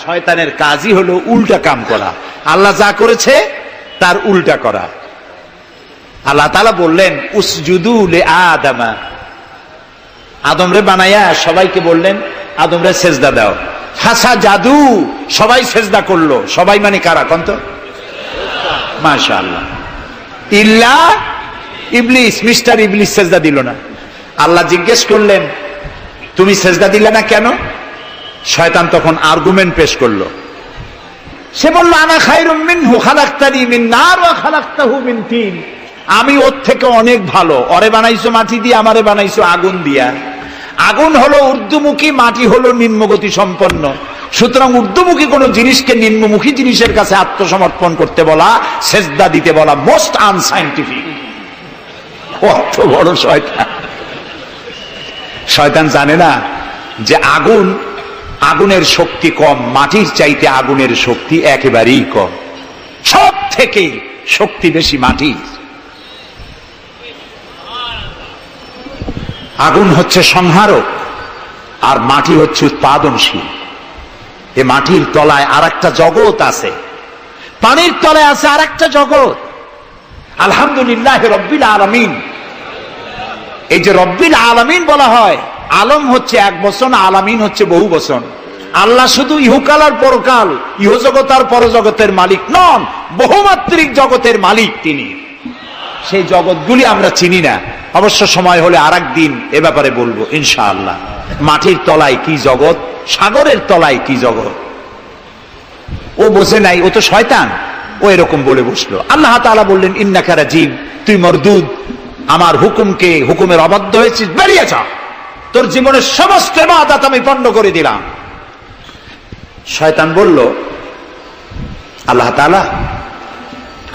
শয়তানের কাজই হলো উল্টা কাম করা, আল্লাহ যা করেছে তার উল্টা করা। আল্লাহ তাআলা বললেন উসজুদু লি আদামা, আদমরে বানায়া সবাইকে বললেন আদমরে সেজদা দাও। ফাসাজাদু, সবাই সেজদা করলো। সবাই মানে কারা কোন তো? মাশাআল্লাহ। ইল্লা ইবলিস, মিস্টার ইবলিস সেজদা দিল না। আল্লাহ জিজ্ঞেস করলেন তুমি সেজদা দিলে না কেন? শয়তান তখন আর্গুমেন্ট পেশ করলো। সে বলল আনা খায়রুম মিনহু খালাকতানি মিন নার ওয়া খালাকতাহু মিন তিন, আমি ওর থেকে অনেক ভালো। ওরে বানাইছো মাটি দিয়ে, আমারে বানাইছো আগুন দিয়া। আগুন হলো ঊর্ধ্বমুখী, মাটি হলো নিম্নগতি সম্পন্ন। সুতরাং ঊর্ধ্বমুখী কোন জিনিসকে নিম্নমুখী জিনিসের কাছে আত্মসমর্পণ করতে বলা, সেজদা দিতে বলা মোস্ট আনসাইন্টিফিক। কত বড় শয়তান! শয়তান জানে না যে আগুনের শক্তি কম, মাটির চাইতে আগুনের শক্তি একেবারেই কম। সব থেকে শক্তি বেশি মাটির। আগুন হচ্ছে সংহারক আর মাটি হচ্ছে উৎপাদনশীল। এ মাটির তলায় আর একটা জগৎ আছে, পানির তলায় আছে আর একটা জগৎ। আলহামদুলিল্লাহ রব্বিল আলামিন। এই যে রব্বিল আলামিন বলা হয়, আলম হচ্ছে এক বচন, আলামিন হচ্ছে বহু বচন। আল্লাহ শুধু ইহকাল আর পরকাল, ইহজগৎ আর পরজগতের মালিক নন, বহুমাত্রিক জগতের মালিক তিনি। সেই জগৎগুলি আমরা চিনি না, অবশ্য সময় হলে আর একদিন এ ব্যাপারে বলবো ইনশাআল্লাহ। মাটির তলায় কি জগৎ, সাগরের তলায় কি জগৎ, ও বোঝে নাই, ও তো শয়তান, ও এরকম বলে বসলো। আল্লাহ তাআলা বললেন ইন্নাকা রাজিম, তুই মরদুদ, আমার হুকুমের অবাধ্য হয়েছিস, বেরিয়ে যা, তোর জীবনের সমস্ত ইবাদত আমি পণ্ড করে দিলাম। শয়তান বলল আল্লাহ তাআলা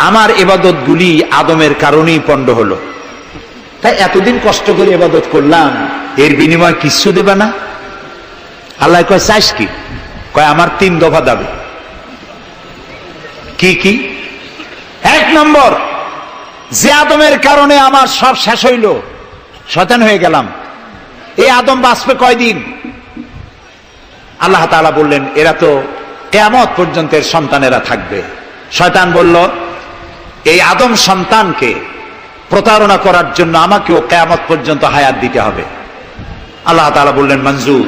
আমার ইবাদত গুলি আদমের কারণেই পণ্ড হলো, তাই এতদিন কষ্ট করে ইবাদত করলাম, এর বিনিময় কিছু দেবে না? আল্লাহ কয় চাইস কি? কয় আমার 3 দফা দাবি। কি কি? 1 নম্বর, যে আদমের কারণে আমার সব শেষ হইল, শয়তান হয়ে গেলাম, এই আদম বাঁচবে কয়দিন? আল্লাহ তাআলা বললেন এরা তো কিয়ামত পর্যন্ত এর সন্তানেরা থাকবে। শয়তান বলল এই আদম সন্তানকে প্রতারণা করার জন্য আমাকেও কিয়ামত পর্যন্ত হায়াত দিতে হবে। আল্লাহ তাআলা বললেন মঞ্জুর।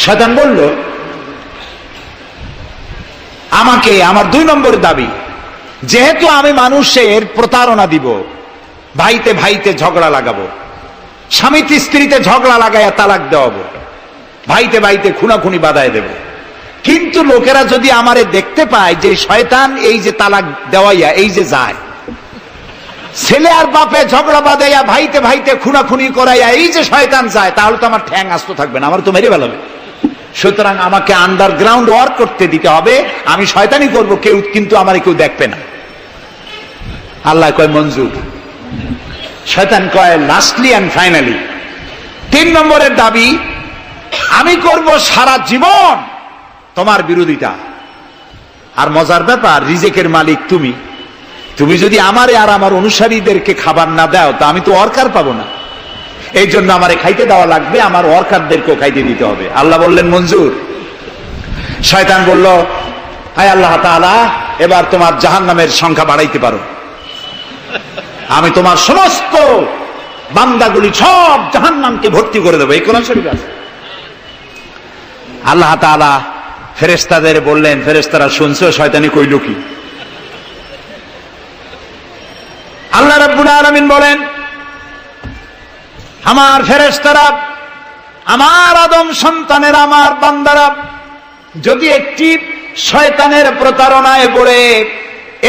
শয়তান বলল আমাকে আমার 2 নম্বর দাবি, যেহেতু আমি মানুষের প্রতারণা দিব, ভাইতে ভাইতে ঝগড়া লাগাবো, স্বামীতে স্ত্রীতে ঝগড়া লাগাইয়া তালাক দেওয়াবো, ভাইতে ভাইতে খুনাখুনি বাধায় দেব, কিন্তু লোকেরা যদি আমারে দেখতে পায় যে শয়তান এই যে তালাক দেওয়াইয়া এই যে যায়, ছেলে আর বাপে ঝগড়া বাঁধাইয়া ভাইতে ভাইতে খুনাখুনি করাইয়া এই যে শয়তান যায়, তাহলে তো আমার ঠ্যাং আস্ত থাকবে না, আমার তো মেরে ফেলাবে। সুতরাং আমাকে আন্ডারগ্রাউন্ড ওয়ার্ক করতে দিতে হবে, আমি শয়তানি করবো কেউ, কিন্তু আমার কেউ দেখবে না। আল্লাহ কয় মঞ্জুর। শয়তান কয় লাস্টলি এন্ড ফাইনালি 3 নম্বরের দাবি, আমি করব সারা জীবন তোমার বিরোধিতা। আর মজার ব্যাপার, রিজেকের মালিক তুমি, তুমি যদি আমারে আর আমার অনুসারীদেরকে খাবার না দাও তা আমি তো ওয়ার্কার পাবো না, এই জন্য আমারে খাইতে দেওয়া লাগবে, আমার ওয়ার্কারদেরকেও খাইতে দিতে হবে। আল্লাহ বললেন মঞ্জুর। শয়তান বলল হায় আল্লাহ তাআলা, এবার তোমার জাহান্নামের সংখ্যা বাড়াইতে পারো, আমি তোমার সমস্ত বান্দাগুলি সব জাহান্নামকে ভর্তি করে দেবো। এই কোরআন শরীফ আছে। আল্লাহ তাআলা ফেরেশতাদের বললেন, ফেরেশতারা শুনছো শয়তানি কইল কি? আল্লাহ রাব্বুল আলামিন বলেন আমার ফেরেশতারা, আমার আদম সন্তানের, আমার বান্দারা যদি একটি শয়তানের প্রতারণায় পড়ে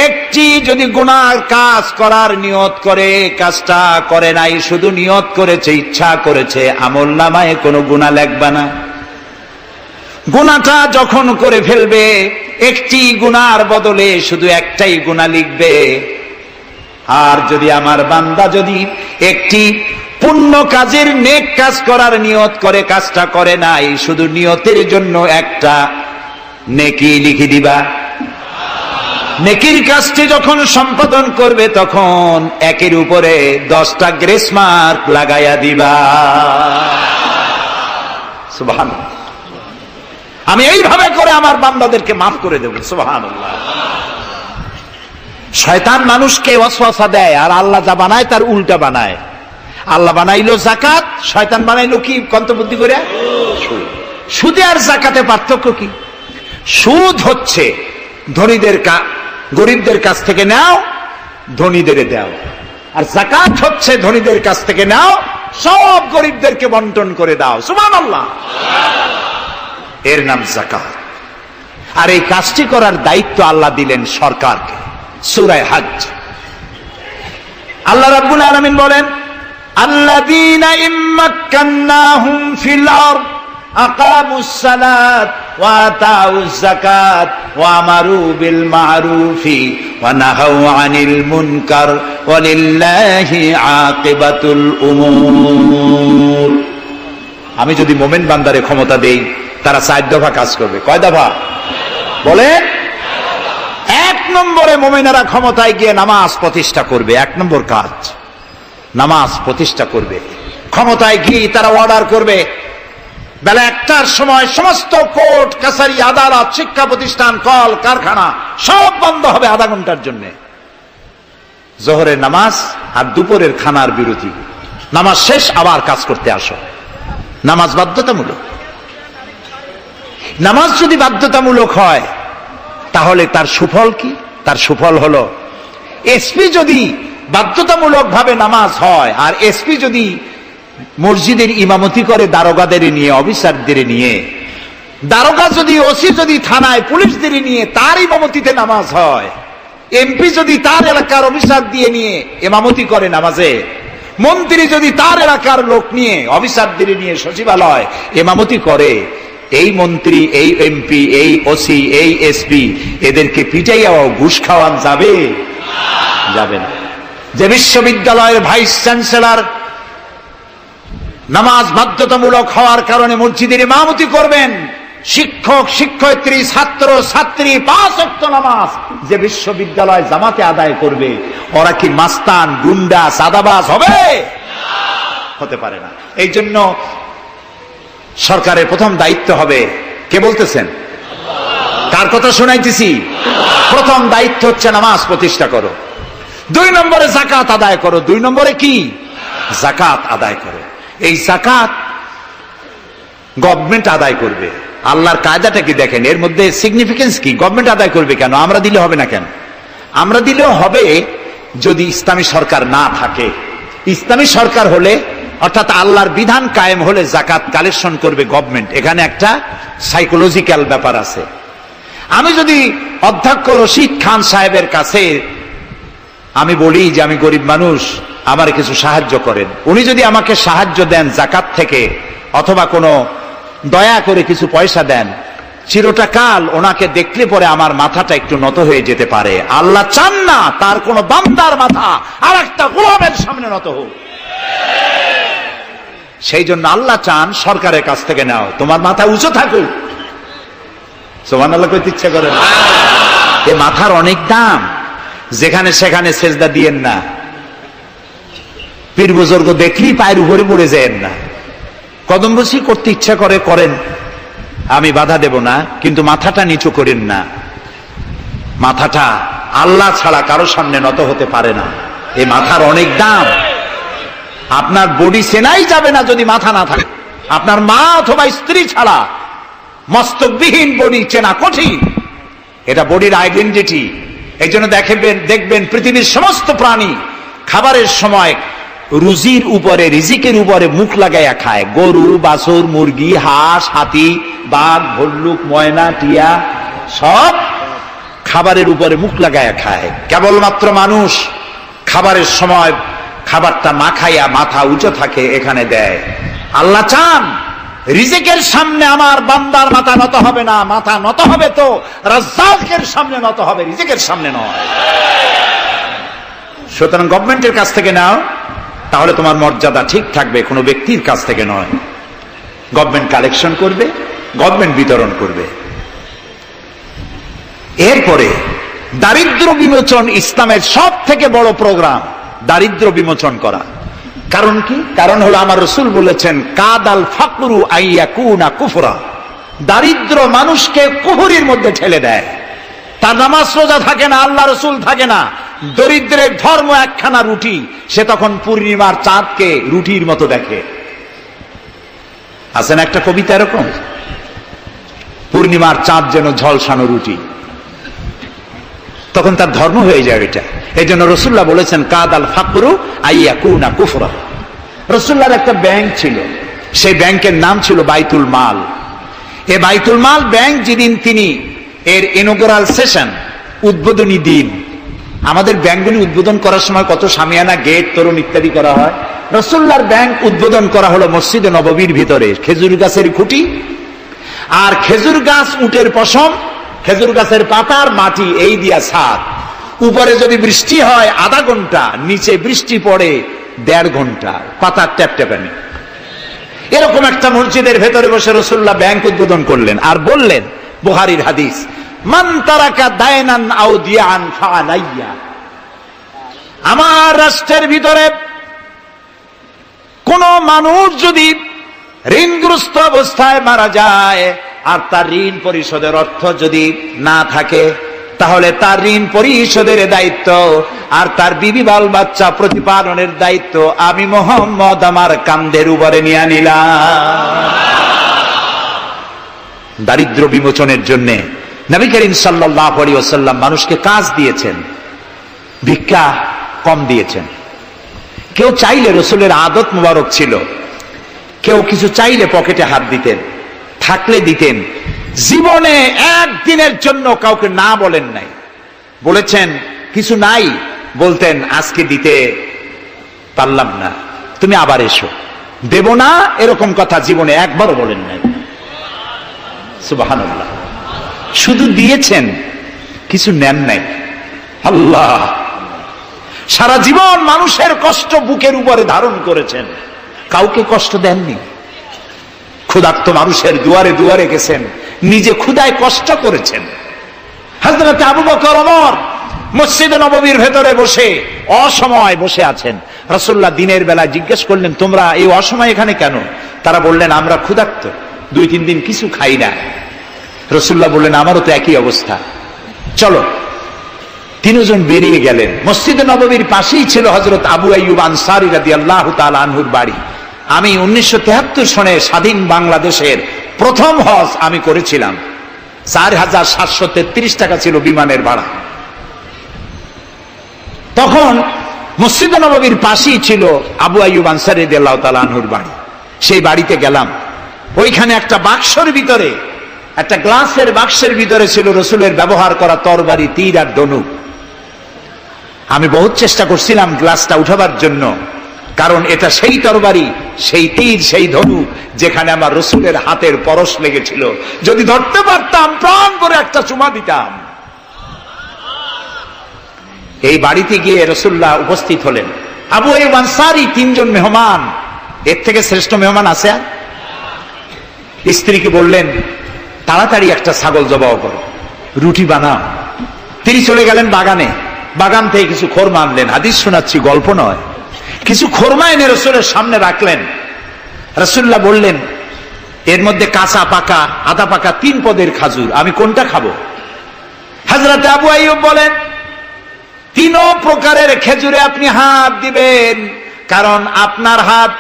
একটি যদি গুনার কাজ করার নিয়ত করে, কাজটা করে নাই, শুধু নিয়ত করেছে, ইচ্ছা করেছে, আমলনামায় কোনো গুনাহ লিখবে না। গুনাহটা যখন করে ফেলবে, একটি গুনার বদলে শুধু একটাই গুনাহ লিখবে। আর যদি আমার বান্দা যদি একটি পুণ্য কাজের, নেক কাজ করার নিয়ত করে, কাজটা করে নাই, শুধু নিয়তের জন্য একটা নেকি লিখে দিবা। নেকির কাজটি যখন সম্পাদন করবে তখন একের উপরে 10টা গ্রেস মার্ক লাগাইয়া দিবা। সুবহানাল্লাহ। আমি এইভাবে করে আমার বান্দাদেরকে মাফ করে দেব। সুবহানাল্লাহ। শয়তান মানুষকে ওয়াসওয়াসা দেয়, আর আল্লাহ যা বানায় তার উল্টা বানায়। আল্লাহ বানাইলো জাকাত, শয়তান বানাইলো কি কন্তবুদ্ধি করে? সুদে আর জাকাতে পার্থক্য কি? সুদ হচ্ছে ধনীদের গরিবদের কাছ থেকে নাও, ধনীদের দাও, আর জাকাত হচ্ছে ধনীদের কাছ থেকে নাও, সব গরিবদেরকে বন্টন করে দাও। সুবহানাল্লাহ। এর নাম জাকাত। আর এই কাজটি করার দায়িত্ব আল্লাহ দিলেন সরকারকে। সূরা হজ আল্লাহ রাব্বুল আলামিন বলেন, আল্লাযীনা ইম্মাক্কান্নাহুম ফিল আরদ আকামুস সালাত ওয়া আতাউজ যাকাত ওয়া আমারু বিল মা'রুফি ওয়া নাহাউ আনিল মুনকার ওয়া লিল্লাহি আকিবাতুল উমুর। আমি যদি মুমিন বান্দারে ক্ষমতা দেই, তারা 4 দফা কাজ করবে। কয় দফা বলেন? 1 নম্বরে মুমিনেরা ক্ষমতায় গিয়ে নামাজ প্রতিষ্ঠা করবে। 1 নম্বর কাজ নামাজ প্রতিষ্ঠা করবে। ক্ষমতায় গিয়ে তারা অর্ডার করবে, বেলা 1টার সময় সমস্ত কোর্ট কাছারি আদালত শিক্ষা প্রতিষ্ঠান কল কারখানা সব বন্ধ হবে আধা ঘন্টার জন্য। জোহরের নামাজ আর দুপুরের খানার বিরতি। নামাজ শেষ, আবার কাজ করতে আসো। নামাজ বাধ্যতামূলক। নামাজ যদি বাধ্যতামূলক হয় তাহলে তার সুফল কি? তার সুফল হলো, এসপি যদি বাধ্যতামূলক ভাবে নামাজ হয়, আর এসপি যদি মসজিদের ইমামতি করে দারোগাদের নিয়ে, অফিসারদের নিয়ে, দারোগা যদি, ওসি যদি থানায় পুলিশদের নিয়ে তার ইমামতিতে নামাজ হয়, এমপি যদি তার এলাকার অফিসার দিয়ে নিয়ে ইমামতি করে নামাজে, মন্ত্রী যদি তার এলাকার লোক নিয়ে অফিসারদের নিয়ে সচিবালয় ইমামতি করে, এই মন্ত্রী, এই এমপি, এই ওসি, এই এসপি এদেরকে পিটাইয়াও ঘুষ খাওয়ান যাবে? যাবে না। যে বিশ্ববিদ্যালয়ের ভাইস চ্যান্সেলর নামাজ বাধ্যতামূলক হওয়ার কারণে মসজিদের ইমামতি করবেন, শিক্ষক, শিক্ষয়িত্রী, ছাত্র, ছাত্রী 5 ওয়াক্ত নামাজ যে বিশ্ববিদ্যালয় জামাতে আদায় করবে, ওরা কি মাস্তান, গুন্ডা, সাদাবাজ হবে? হতে পারে না। এই জন্য সরকারের প্রথম দায়িত্ব হবে, কে বলতেছেন? কার কথা শোনাইতেছি? প্রথম দায়িত্ব হচ্ছে নামাজ প্রতিষ্ঠা করো। 2 নম্বরে যাকাত আদায় করো। 2 নম্বরে কি? যাকাত আদায় করো। এই যাকাত গভর্নমেন্ট আদায় করবে। আল্লাহর কায়দাটা কি দেখেন, এর মধ্যে সিগনিফিকেন্স কি? গভর্নমেন্ট আদায় করবে কেন? আমরা দিলে হবে না কেন? আমরা দিলেও হবে যদি ইসলামী সরকার না থাকে। ইসলামী সরকার হলে, অর্থাৎ আল্লাহর বিধান কায়েম হলে যাকাত কালেকশন করবে গভর্নমেন্ট। এখানে একটা সাইকোলজিক্যাল ব্যাপার আছে। আমি যদি অধ্যক্ষ রশিদ খান সাহেবের কাছে আমি বলি যে আমি গরিব মানুষ, আমার কিছু সাহায্য করেন, উনি যদি আমাকে সাহায্য দেন যাকাত থেকে, অথবা কোনো দয়া করে কিছু পয়সা দেন, চিরটা কাল ওনাকে দেখলে পরে আমার মাথাটা একটু নত হয়ে যেতে পারে। আল্লাহ চান না তার কোন বান্দার মাথা আর একটা গোলামের সামনে নত হোক। সেই জন্য আল্লাহ চান সরকারের কাছ থেকে নাও, তোমার মাথা উঁচু থাকুক। সুবহানাল্লাহ কইতে ইচ্ছা করে না? এ মাথার অনেক দাম। যেখানে সেখানে সেজদা দিয়েন না। পীর বুজুর্গ দেখলেই পায়ের উপরে পড়ে যায়েন না। কদম বসি করতে ইচ্ছা করে করেন, আমি বাধা দেব না, কিন্তু মাথাটা নিচু করেন না। মাথাটা আল্লাহ ছাড়া কারো সামনে নত হতে পারে না। এই মাথার অনেক দাম। আপনার বডি চেনাই যাবে না যদি মাথা না থাকে। আপনার মা অথবা স্ত্রী ছাড়া মস্তকবিহীন বডি চেনা কঠিন। এটা বডির আইডেন্টিটি। এই জন্য দেখবেন পৃথিবীর সমস্ত প্রাণী খাবারের সময় রুজির উপরে, রিজিকের উপরে মুখ লাগাইয়া খায়। গরু, বাছুর, মুরগি, হাঁস, হাতি, বাঘ, ভল্লুক, ময়না, টিয়া সব খাবারের উপরে মুখ লাগাইয়া খায়। কেবলমাত্র মানুষ খাবারের সময় খাবারটা মাখাইয়া মাথা উঁচু থাকে এখানে দেয়। আল্লাহ চান রিজিকের সামনে আমার বান্দার মাথা নত হবে না। মাথা নত হবে তো রাজ্জাকের সামনে নত হবে, রিজিকের সামনে নয়। সুতরাং গভর্নমেন্টের কাছ থেকে নাও, তাহলে তোমার মর্যাদা ঠিক থাকবে, কোনো ব্যক্তির কাছ থেকে নয়। গভর্নমেন্ট কালেকশন করবে, গভর্নমেন্ট বিতরণ করবে। এরপরে দারিদ্র বিমোচন ইসলামের সব থেকে বড় প্রোগ্রাম, দারিদ্র বিমোচন করা। কারণ কি? কারণ হলো আমার রাসূল বলেছেন, কাদাল ফাকরু আইয়াকুনা কুফরা। দারিদ্র মানুষকে কুহুরির মধ্যে ঠেলে দেয়। তার নামাজ রোজা থাকে না, আল্লাহ রসুল থাকে না, দরিদ্রের ধর্ম একখানা রুটি, সে তখন পূর্ণিমার চাঁদকে রুটির মতো দেখে। আছেন একটা কবিতা এরকম, পূর্ণিমার চাঁদ যেন ঝলসানো রুটি, তখন তার ধর্ম হয়ে যায় এটা। এই জন্য রসুল্লাহ বলেছেন কাদাল ফাকরু আইয়াকুনা কুফরা। রসুল্লাহর একটা ব্যাংক ছিল, সেই ব্যাংকের নাম ছিল বাইতুল মাল। এই বাইতুল মাল ব্যাংক যেদিন তিনি এর ইনগুরাল সেশন, উদ্বোধনী দিন, আমাদের ব্যাংকগুলি উদ্বোধন করার সময় কত শামিয়ানা, গেট, তোরণ ইত্যাদি করা হয়। রসুল্লাহর ব্যাংক উদ্বোধন করা হলো মসজিদে নববীর ভিতরে, খেজুর গাছের খুঁটি আর খেজুর গাছ, উটের পশম, খেজুর গাছের পাতার মাটি, এই দিয়া ছাদ। উপরে যদি বৃষ্টি হয় আধা ঘন্টা, নিচে বৃষ্টি পড়ে 1.5 ঘন্টা, পাতার ট্যাপট্যাপানি। এরকম একটা মসজিদের ভেতরে বসে রসুল্লাহ ব্যাংক উদ্বোধন করলেন আর বললেন, বুখারীর হাদিস, মান তারাকা দায়নান আও দিয়ান ফাআলাইয়া। আমার রাষ্ট্রের ভিতরে কোন মানুষ যদি ঋণগ্রস্ত অবস্থায় মারা যায় আর তার ঋণ পরিশোধের অর্থ যদি না থাকে, তাহলে তার ঋণ পরিশোধের দায়িত্ব আর তার বিবি বাল বাচ্চা প্রতিপালনের দায়িত্ব আমি মুহাম্মদ আমার কাঁধের উপরে নিয়ে নিলাম। দারিদ্র বিমোচনের জন্য নবী করিম সাল্লাল্লাহু আলাইহি ওয়াসাল্লাম মানুষকে কাজ দিয়েছেন, ভিক্ষা কম দিয়েছেন। কেউ চাইলে, রসুলের আদত মুবারক ছিল, কেউ কিছু চাইলে পকেটে হাত দিতেন, থাকলে দিতেন। জীবনে একদিনের জন্য কাউকে না বলেন নাই। বলেছেন কিছু নাই, বলতেন আজকে দিতে পারলাম না, তুমি আবার এসো, দেব না, এরকম কথা জীবনে একবারও বলেন নাই। সুবহানাল্লাহ। শুধু দিয়েছেন, কিছু নেন নাই। আল্লাহ, সারা জীবন মানুষের কষ্ট বুকের উপরে ধারণ করেছেন, কাউকে কষ্ট দেননি। ক্ষুধার্ত মানুষের দুয়ারে দুয়ারে গেছেন, নিজে ক্ষুধায় কষ্ট করেছেন। হযরত আবু বকর, ওমর মসজিদে নববীর ভেতরে বসে অসময় বসে আছেন। রাসূলুল্লাহ দিনের বেলা জিজ্ঞেস করলেন, তোমরা এই অসময় এখানে কেন? তারা বললেন, আমরা ক্ষুধার্ত, 2-3 দিন কিছু খাই না। রাসূলুল্লাহ বললেন, আমারও তো একই অবস্থা, চলো। 3 জন বেরিয়ে গেলেন। মসজিদে নববীর পাশেই ছিল হযরত আবু আইয়ুব আনসারী রাদিয়াল্লাহু তাআলা আনহুর বাড়ি। আমি 1973 সনে স্বাধীন বাংলাদেশের প্রথম হজ আমি করেছিলাম। 4733 টাকা ছিল বিমানের ভাড়া। তখন মসজিদে নববীর পাশেই ছিল আবু আইয়ুব আনসারী রাদিয়াল্লাহু তাআলা আনহুর বাড়ি। সেই বাড়িতে গেলাম, ওইখানে একটা বাক্সের ভিতরে, একটা গ্লাসের বাক্সের ভিতরে ছিল রসুলের ব্যবহার করা তরবারি, তীর আর ধনুক। আমি বহুত চেষ্টা করছিলাম গ্লাসটা উঠাবার জন্য, কারণ এটা সেই তরবারি, সেই তীর, সেই ধনুক যেখানে আমার রসুলের হাতের পরশ লেগেছিল। যদি ধরতে পারতাম প্রাণ করে একটা চুমা দিতাম। এই বাড়িতে গিয়ে রাসূলুল্লাহ উপস্থিত হলেন। আবু আইয়ুব আনসারী 3 জন মেহমান, এর থেকে শ্রেষ্ঠ মেহমান আছে? স্ত্রীকে বললেন, তাড়াতাড়ি একটা ছাগল জবাই করো, রুটি বানাও। তিনি চলে গেলেন বাগানে, বাগান থেকে কিছু খোরমা আনলেন। হাদিস শোনাচ্ছি, গল্প নয়। কিছু খোরমা এনে রসুলের সামনে রাখলেন। রাসূলুল্লাহ বললেন, এর মধ্যে কাঁচা পাকা, আধা পাকা 3 পদের খাজুর, আমি কোনটা খাবো? হযরত আবু আইয়ুব বলেন, 3 প্রকারের খেজুরে আপনি হাত দিবেন, কারণ আপনার হাত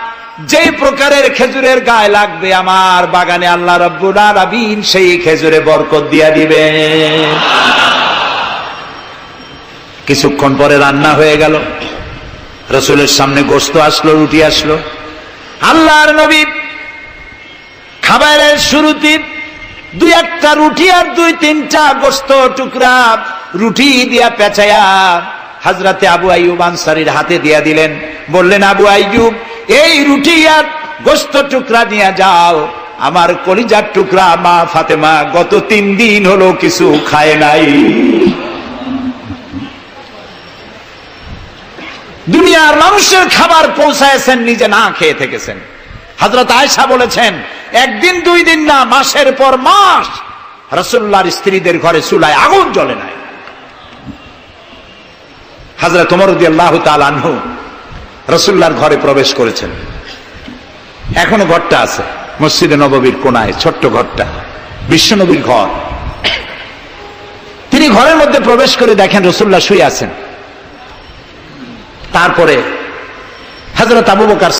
যে প্রকারের খেজুরের গায়ে লাগবে আমার বাগানে আল্লাহ রাব্বুল আলামিন সেই খেজুরে বরকত দিয়া দিবেন। কিছুক্ষণ পরে রান্না হয়ে গেল, রসুলের সামনে গোশত আসলো, রুটি আসলো। আল্লাহর নবী খাবারের শুরুতে 2-1টা রুটি আর 2-3টা গোশত টুকরা রুটি দিয়া পেঁচায়া হযরতে আবু আইয়ুব আনসারীর হাতে দিয়া দিলেন। বললেন, আবু আইয়ুব, এই রুটি আর গোশত টুকরা নিয়ে যাও, আমার কলিজার টুকরা মা ফাতেমা গত 3 দিন হলো কিছু খায় নাই। দুনিয়ার মানুষের খাবার পৌঁছায়ছেন, নিজে না খেয়ে থেকেছেন। হযরত আয়েশা বলেছেন, 1 দিন 2 দিন না, মাসের পর মাস রাসূলুল্লাহর স্ত্রীদের ঘরে চুলায় আগুন জ্বলে নাই। হযরত ওমর রাদিয়াল্লাহু তাআলা আনহু রাসূলুল্লাহর ঘরে প্রবেশ করেছেন। এখনো ঘরটা আছে মসজিদে নববীর কোনায়, ছোট্ট ঘরটা। বিশ্বনবীর ঘর। তিনি ঘরের মধ্যে প্রবেশ করে দেখেন রাসূলুল্লাহ শুয়ে আছেন। তারপরে হযরত আবু বকর